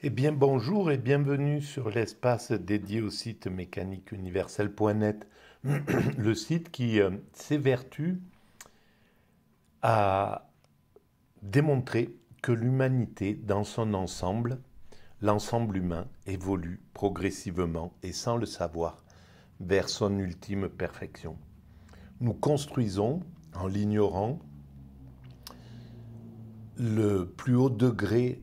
Eh bien bonjour et bienvenue sur l'espace dédié au site mécaniqueuniverselle.net, le site qui s'évertue à démontrer que l'humanité dans son ensemble, l'ensemble humain, évolue progressivement et sans le savoir vers son ultime perfection. Nous construisons, en l'ignorant, le plus haut degré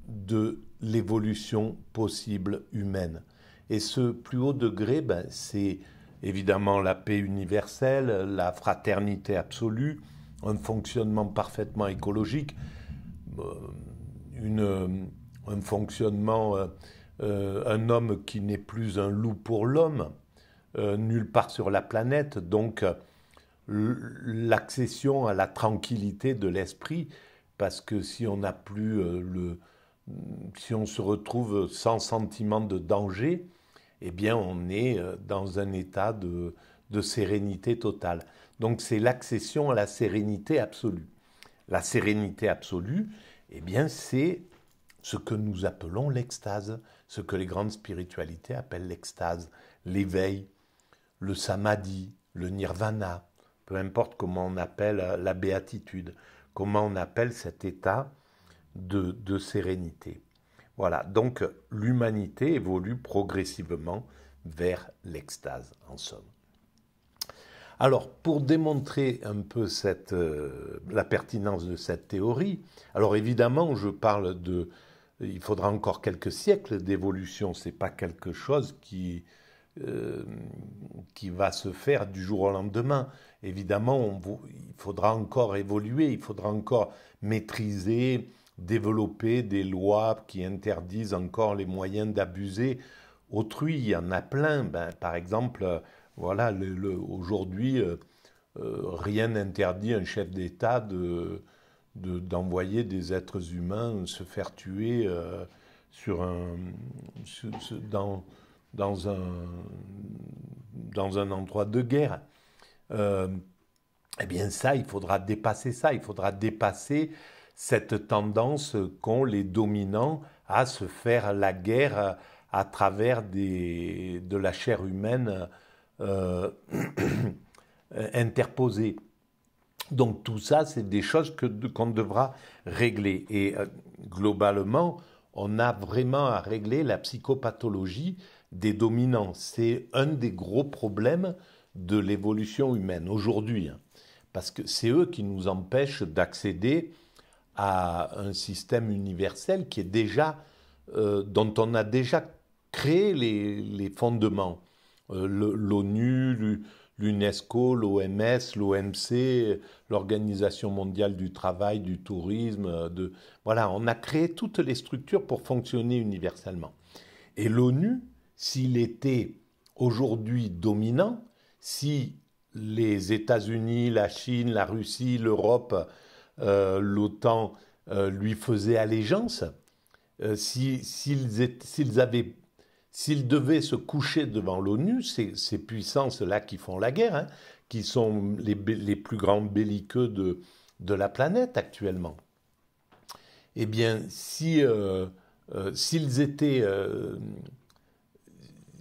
de l'évolution possible humaine. Et ce plus haut degré, c'est évidemment la paix universelle, la fraternité absolue, un fonctionnement parfaitement écologique, euh, un fonctionnement, un homme qui n'est plus un loup pour l'homme, nulle part sur la planète, donc l'accession à la tranquillité de l'esprit, parce que si on n'a plus si on se retrouve sans sentiment de danger, eh bien on est dans un état de sérénité totale. Donc c'est l'accession à la sérénité absolue. La sérénité absolue, eh bien c'est ce que nous appelons l'extase, ce que les grandes spiritualités appellent l'extase, l'éveil, le samadhi, le nirvana, peu importe comment on appelle la béatitude, comment on appelle cet état de sérénité. Voilà, donc l'humanité évolue progressivement vers l'extase, en somme. Alors, pour démontrer un peu la pertinence de cette théorie, alors évidemment, je parle de... Il faudra encore quelques siècles d'évolution, ce n'est pas quelque chose qui va se faire du jour au lendemain. Évidemment, il faudra encore évoluer, il faudra encore maîtriser, développer des lois qui interdisent encore les moyens d'abuser autrui. Il y en a plein. Par exemple, voilà, aujourd'hui, rien n'interdit un chef d'État d'envoyer des êtres humains se faire tuer sur un, dans, dans, un, dans un endroit de guerre. Euh, eh bien ça, il faudra dépasser ça, il faudra dépasser cette tendance qu'ont les dominants à se faire la guerre à travers de la chair humaine euh, interposée. Donc tout ça, c'est des choses qu'on devra régler. Et globalement, on a vraiment à régler la psychopathologie des dominants. C'est un des gros problèmes de l'évolution humaine aujourd'hui, hein, parce que c'est eux qui nous empêchent d'accéder à un système universel qui est déjà, dont on a déjà créé les fondements. L'ONU, l'UNESCO, l'OMS, l'OMC, l'Organisation mondiale du travail, du tourisme, voilà, on a créé toutes les structures pour fonctionner universellement. Et l'ONU, s'il était aujourd'hui dominant, si les États-Unis, la Chine, la Russie, l'Europe, l'OTAN lui faisaient allégeance, s'ils devaient se coucher devant l'ONU, ces puissances-là qui font la guerre, hein, qui sont les plus grands belliqueux de la planète actuellement, eh bien, s'ils étaient,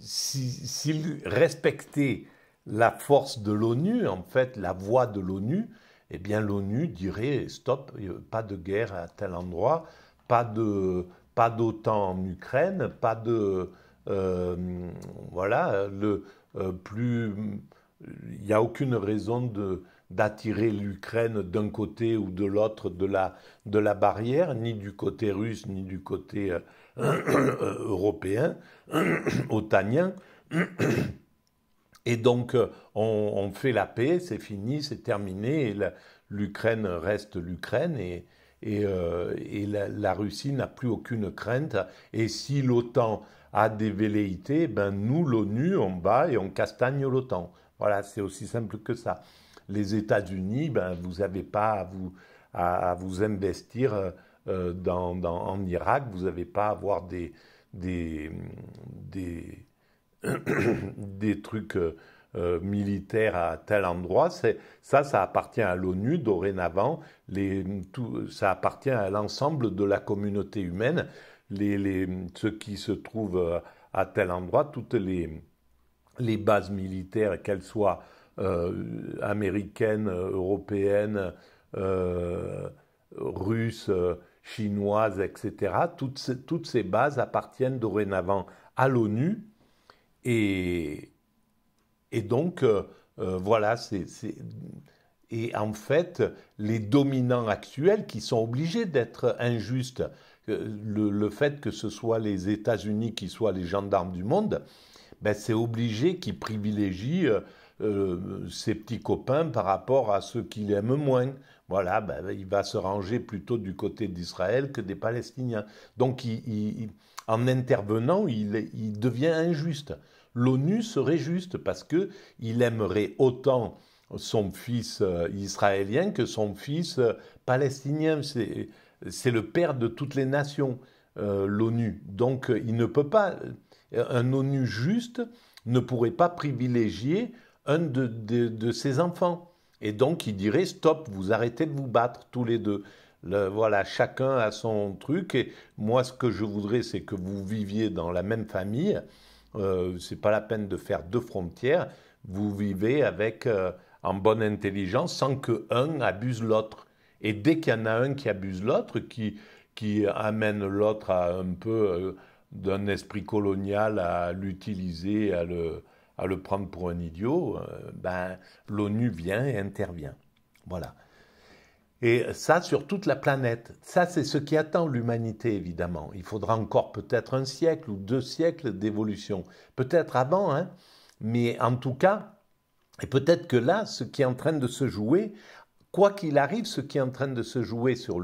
s'ils respectaient la force de l'ONU, en fait, la voix de l'ONU, eh bien l'ONU dirait stop, pas de guerre à tel endroit, pas d'OTAN en Ukraine, pas de voilà, il n'y a aucune raison d'attirer l'Ukraine d'un côté ou de l'autre de la barrière, ni du côté russe, ni du côté européen, otanien. Et donc, on fait la paix, c'est fini, c'est terminé, et l'Ukraine reste l'Ukraine, et la Russie n'a plus aucune crainte. Et si l'OTAN a des velléités, ben nous, l'ONU, on bat et on castagne l'OTAN. Voilà, c'est aussi simple que ça. Les États-Unis, ben, vous n'avez pas à vous investir en Irak, vous n'avez pas à avoir des, des trucs militaires à tel endroit. Ça appartient à l'ONU dorénavant. Ça appartient à l'ensemble de la communauté humaine. ce qui se trouve à tel endroit, toutes les bases militaires, qu'elles soient américaines, européennes, russes, chinoises, etc., toutes ces bases appartiennent dorénavant à l'ONU. Et, et donc, voilà, et en fait, les dominants actuels qui sont obligés d'être injustes, le fait que ce soit les États-Unis qui soient les gendarmes du monde, ben c'est obligé qu'ils privilégient ses petits copains par rapport à ceux qu'il aime moins. Voilà, ben, il va se ranger plutôt du côté d'Israël que des Palestiniens. Donc, en intervenant, il devient injuste. L'ONU serait juste parce qu'il aimerait autant son fils israélien que son fils palestinien. C'est le père de toutes les nations, l'ONU. Donc, il ne peut pas. Un ONU juste ne pourrait pas privilégier un de ses enfants. Et donc, il dirait stop, vous arrêtez de vous battre tous les deux. Voilà, chacun a son truc. Et moi, ce que je voudrais, c'est que vous viviez dans la même famille. C'est pas la peine de faire deux frontières. Vous vivez avec en bonne intelligence sans qu'un abuse l'autre. Et dès qu'il y en a un qui abuse l'autre, qui amène l'autre à un peu d'un esprit colonial à l'utiliser, à le prendre pour un idiot, ben, l'ONU vient et intervient. Voilà. Et ça, sur toute la planète. Ça, c'est ce qui attend l'humanité, évidemment. Il faudra encore peut-être un siècle ou 2 siècles d'évolution. Peut-être avant, hein. Mais en tout cas, et peut-être que là, ce qui est en train de se jouer, quoi qu'il arrive, ce qui est en train de se jouer sur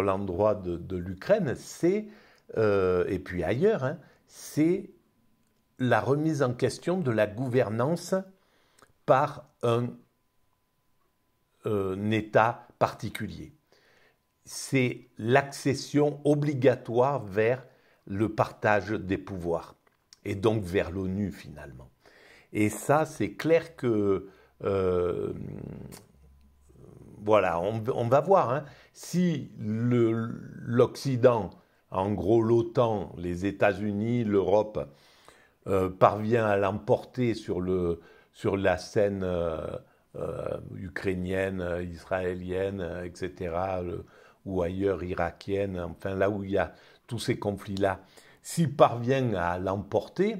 l'endroit de l'Ukraine, c'est, et puis ailleurs, hein, c'est la remise en question de la gouvernance par un État particulier. C'est l'accession obligatoire vers le partage des pouvoirs, et donc vers l'ONU finalement. Et ça, c'est clair que, voilà, on va voir, hein, si l'Occident, en gros l'OTAN, les États-Unis, l'Europe, parvient à l'emporter sur la scène ukrainienne, israélienne, etc., ou ailleurs, irakienne, enfin là où il y a tous ces conflits-là, s'il parvient à l'emporter,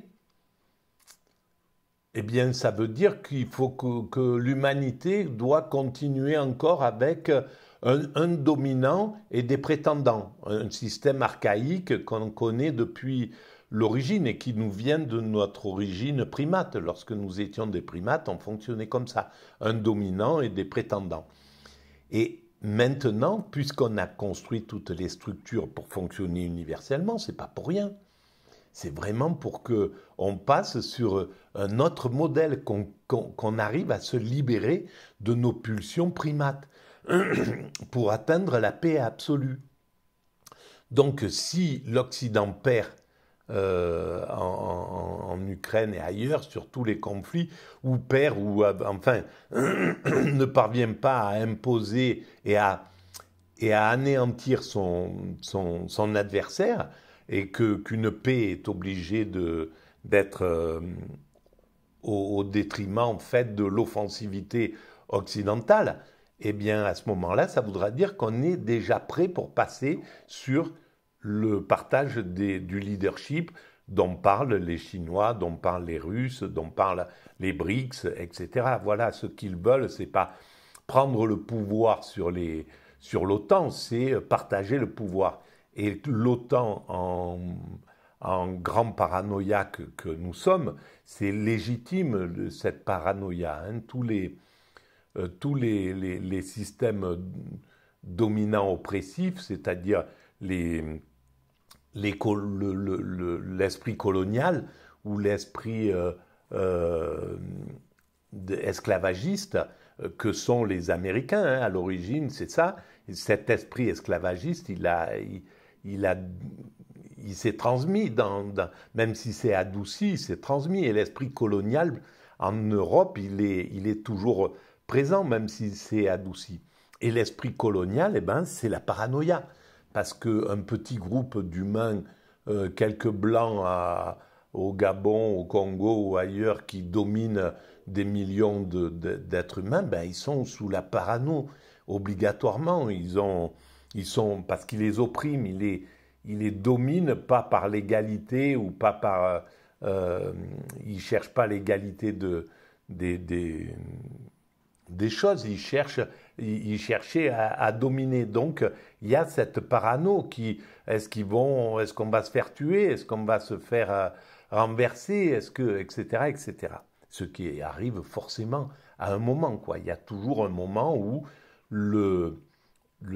eh bien ça veut dire qu'il faut que l'humanité doit continuer encore avec un dominant et des prétendants, un système archaïque qu'on connaît depuis l'origine et qui nous vient de notre origine primate. Lorsque nous étions des primates, on fonctionnait comme ça, un dominant et des prétendants. Et maintenant, puisqu'on a construit toutes les structures pour fonctionner universellement, c'est pas pour rien. C'est vraiment pour qu'on passe sur un autre modèle, qu'on arrive à se libérer de nos pulsions primates pour atteindre la paix absolue. Donc si l'Occident perd en Ukraine et ailleurs, sur tous les conflits, ou perd, ou enfin ne parvient pas à imposer et à anéantir son adversaire, et qu'une paix est obligée d'être au détriment en fait de l'offensivité occidentale, eh bien à ce moment-là, ça voudra dire qu'on est déjà prêt pour passer sur le partage du leadership dont parlent les Chinois, dont parlent les Russes, dont parlent les BRICS, etc. Voilà, ce qu'ils veulent, c'est pas prendre le pouvoir sur l'OTAN, c'est partager le pouvoir. Et l'OTAN, en grand paranoïaque que nous sommes, c'est légitime cette paranoïa. Hein. Tous les systèmes dominants oppressifs, c'est-à-dire l'esprit colonial ou l'esprit esclavagiste que sont les Américains, hein, à l'origine, c'est ça. Cet esprit esclavagiste, il s'est transmis, même si c'est adouci, il s'est transmis. Et l'esprit colonial en Europe, il est toujours présent, même si c'est adouci. Et l'esprit colonial, eh ben, c'est la paranoïa. parce qu'un petit groupe d'humains, quelques blancs au Gabon, au Congo ou ailleurs, qui dominent des millions d'êtres humains, ben, ils sont sous la parano, obligatoirement. Ils sont, parce qu'ils les oppriment, ils les dominent pas par l'égalité ou pas par... ils cherchent pas l'égalité des, des choses, ils cherchaient à dominer. Donc, il y a cette parano qui, est-ce qu'on va se faire tuer, est-ce qu'on va se faire renverser, etc., etc. Ce qui arrive forcément à un moment, quoi. Il y a toujours un moment où le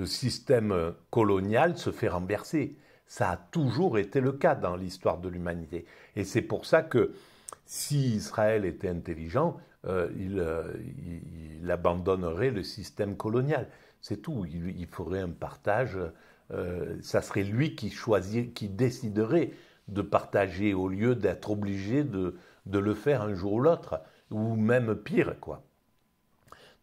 système colonial se fait renverser. Ça a toujours été le cas dans l'histoire de l'humanité. Et c'est pour ça que si Israël était intelligent, il abandonnerait le système colonial. C'est tout. Il ferait un partage. Ça serait lui qui déciderait de partager au lieu d'être obligé de le faire un jour ou l'autre, ou même pire, quoi.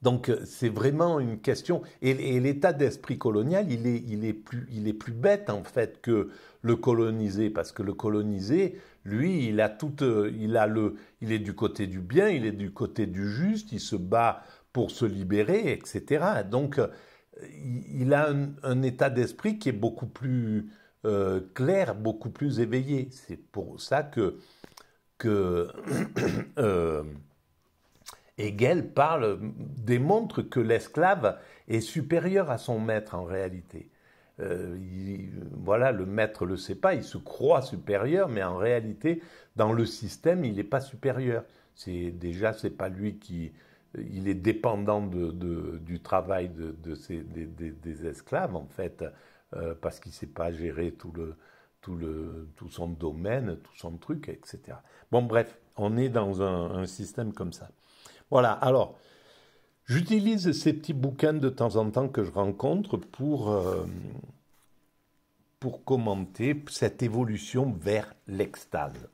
Donc c'est vraiment une question. Et l'état d'esprit colonial, il est plus bête en fait que le colonisé, parce que le colonisé, lui, il est du côté du bien, il est du côté du juste, il se bat pour se libérer, etc. Donc il a un état d'esprit qui est beaucoup plus clair, beaucoup plus éveillé. C'est pour ça que Hegel démontre que l'esclave est supérieur à son maître en réalité. Voilà, le maître ne le sait pas, il se croit supérieur, mais en réalité, dans le système, il n'est pas supérieur. C'est pas lui qui... Il est dépendant du travail des esclaves, en fait, parce qu'il ne sait pas gérer tout son domaine, tout son truc, etc. Bon, bref, on est dans un système comme ça. Voilà, alors, j'utilise ces petits bouquins de temps en temps que je rencontre pour commenter cette évolution vers l'extase.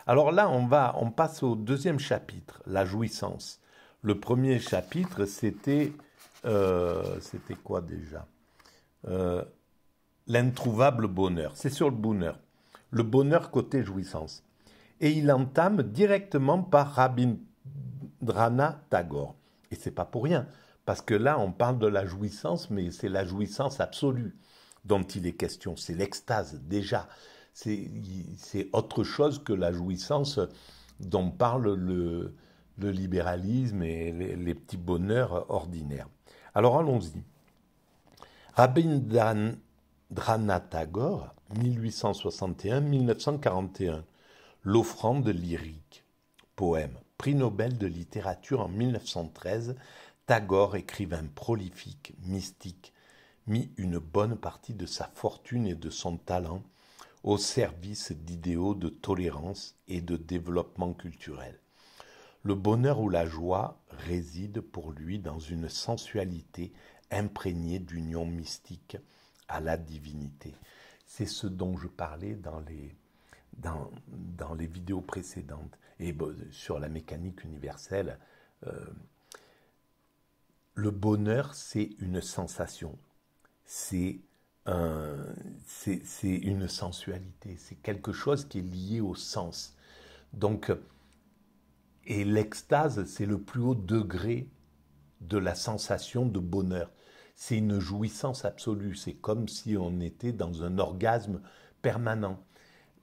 Alors là, on passe au deuxième chapitre, la jouissance. Le premier chapitre, c'était quoi déjà l'introuvable bonheur. C'est sur le bonheur. Le bonheur côté jouissance. Et il entame directement par Rabindranath Tagore. Et c'est pas pour rien, parce que là, on parle de la jouissance, mais c'est la jouissance absolue dont il est question. C'est l'extase, déjà. C'est autre chose que la jouissance dont parle le libéralisme et les petits bonheurs ordinaires. Alors, allons-y. Rabindranath Tagore, 1861-1941, l'offrande lyrique, poème, prix Nobel de littérature en 1913, Tagore, écrivain prolifique, mystique, mit une bonne partie de sa fortune et de son talent au service d'idéaux de tolérance et de développement culturel. Le bonheur ou la joie réside pour lui dans une sensualité imprégnée d'union mystique à la divinité. C'est ce dont je parlais dans les vidéos précédentes. Et sur la mécanique universelle, le bonheur, c'est une sensation. C'est une sensualité. C'est quelque chose qui est lié au sens. Donc, et l'extase, c'est le plus haut degré de la sensation de bonheur. C'est une jouissance absolue. C'est comme si on était dans un orgasme permanent.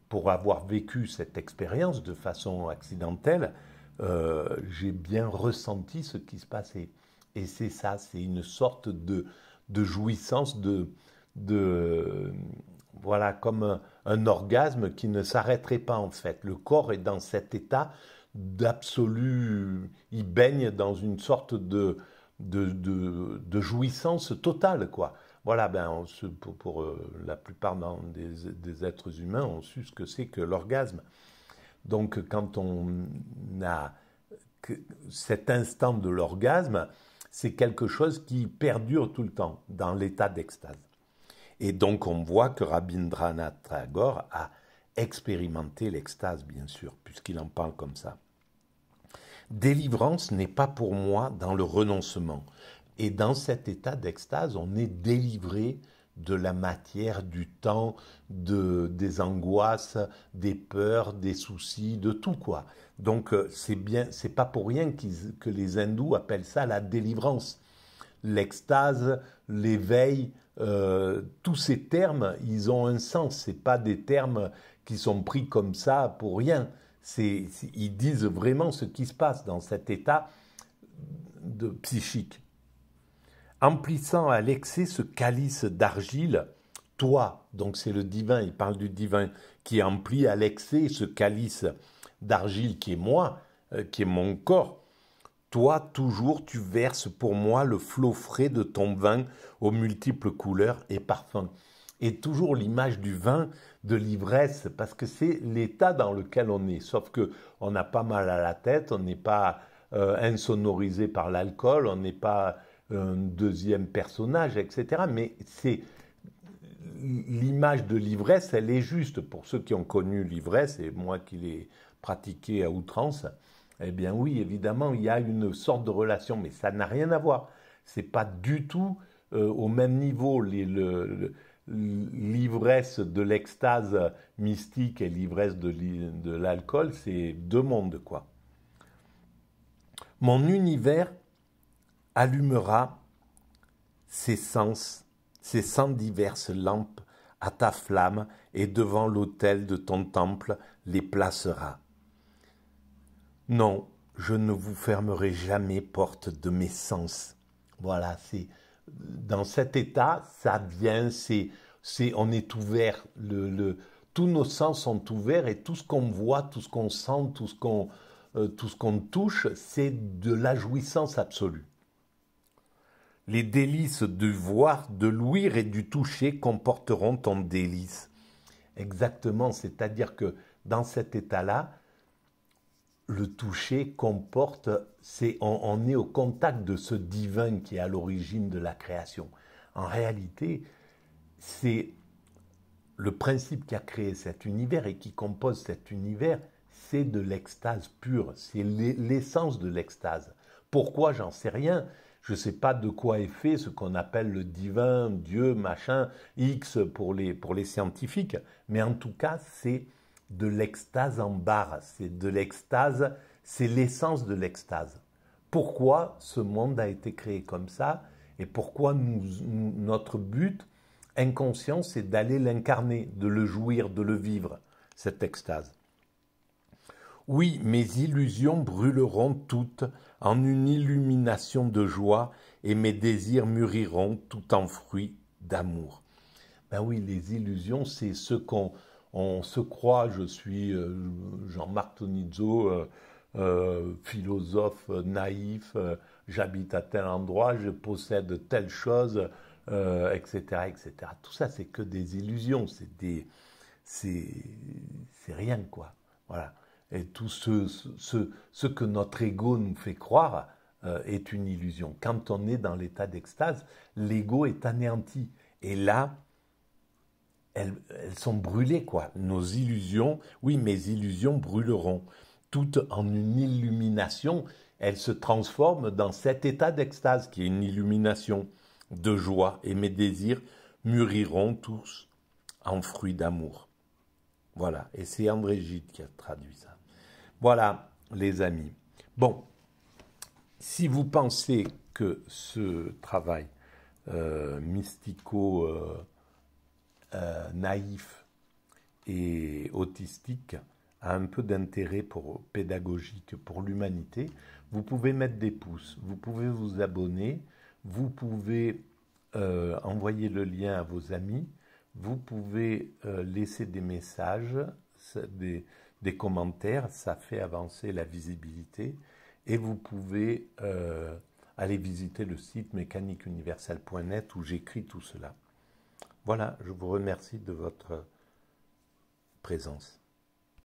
Pour avoir vécu cette expérience de façon accidentelle, j'ai bien ressenti ce qui se passait. Et c'est ça, c'est une sorte de jouissance, voilà, comme un orgasme qui ne s'arrêterait pas en fait. Le corps est dans cet état d'absolu, il baigne dans une sorte de jouissance totale, quoi. Voilà, pour la plupart des êtres humains, on su ce que c'est que l'orgasme. Donc, quand on a cet instant de l'orgasme, c'est quelque chose qui perdure tout le temps dans l'état d'extase. Et donc, on voit que Rabindranath Tagore a expérimenté l'extase, bien sûr, puisqu'il en parle comme ça. Délivrance n'est pas pour moi dans le renoncement. Et dans cet état d'extase, on est délivré de la matière, du temps, des angoisses, des peurs, des soucis, de tout quoi. Donc c'est bien, c'est pas pour rien que les hindous appellent ça la délivrance. L'extase, l'éveil, tous ces termes, ils ont un sens. C'est pas des termes qui sont pris comme ça pour rien. Ils disent vraiment ce qui se passe dans cet état psychique. Emplissant à l'excès ce calice d'argile, toi, donc c'est le divin, il parle du divin, qui emplit à l'excès ce calice d'argile qui est moi, qui est mon corps, toi, toujours, tu verses pour moi le flot frais de ton vin aux multiples couleurs et parfums. Et toujours l'image du vin, de l'ivresse, parce que c'est l'état dans lequel on est. Sauf que on n'a pas mal à la tête, on n'est pas insonorisé par l'alcool, on n'est pas un deuxième personnage, etc. Mais c'est l'image de l'ivresse, elle est juste. Pour ceux qui ont connu l'ivresse, et moi qui l'ai pratiqué à outrance, eh bien oui, évidemment, il y a une sorte de relation, mais ça n'a rien à voir. C'est pas du tout au même niveau. L'ivresse de l'extase mystique et l'ivresse de l'alcool, c'est deux mondes, quoi. Mon univers allumera ses sens, ses 100 diverses lampes à ta flamme et devant l'autel de ton temple les placera. Non, je ne vous fermerai jamais porte de mes sens. Voilà, c'est dans cet état, ça vient, on est ouvert, tous nos sens sont ouverts et tout ce qu'on voit, tout ce qu'on sent, tout ce qu'on touche, c'est de la jouissance absolue. Les délices du voir, de l'ouïr et du toucher comporteront ton délice. Exactement, c'est-à-dire que dans cet état-là, le toucher comporte, on est au contact de ce divin qui est à l'origine de la création. En réalité, c'est le principe qui a créé cet univers et qui compose cet univers, c'est de l'extase pure, c'est l'essence de l'extase. Pourquoi, j'en sais rien. Je ne sais pas de quoi est fait ce qu'on appelle le divin, Dieu, machin, X pour les scientifiques, mais en tout cas, c'est de l'extase en barre, c'est de l'extase, c'est l'essence de l'extase. Pourquoi ce monde a été créé comme ça et pourquoi notre but inconscient, c'est d'aller l'incarner, de le jouir, de le vivre, cette extase. Oui, mes illusions brûleront toutes en une illumination de joie et mes désirs mûriront tout en fruits d'amour. Ben oui, les illusions, c'est ce on se croit. Je suis Jean-Marc Tonizzo, philosophe naïf, j'habite à tel endroit, je possède telle chose, etc., etc. Tout ça, c'est que des illusions, c'est rien, quoi. Voilà. Et tout ce que notre ego nous fait croire est une illusion. Quand on est dans l'état d'extase, l'ego est anéanti. Et là, elles sont brûlées, quoi. Nos illusions, oui, mes illusions brûleront. Toutes en une illumination, elles se transforment dans cet état d'extase qui est une illumination de joie. Et mes désirs mûriront tous en fruits d'amour. Voilà. Et c'est André Gide qui a traduit ça. Voilà, les amis. Bon, si vous pensez que ce travail mystico naïf et autistique a un peu d'intérêt pédagogique pour l'humanité, vous pouvez mettre des pouces, vous pouvez vous abonner, vous pouvez envoyer le lien à vos amis, vous pouvez laisser des messages, des commentaires, ça fait avancer la visibilité, et vous pouvez aller visiter le site mécaniqueuniverselle.net où j'écris tout cela. Voilà, je vous remercie de votre présence.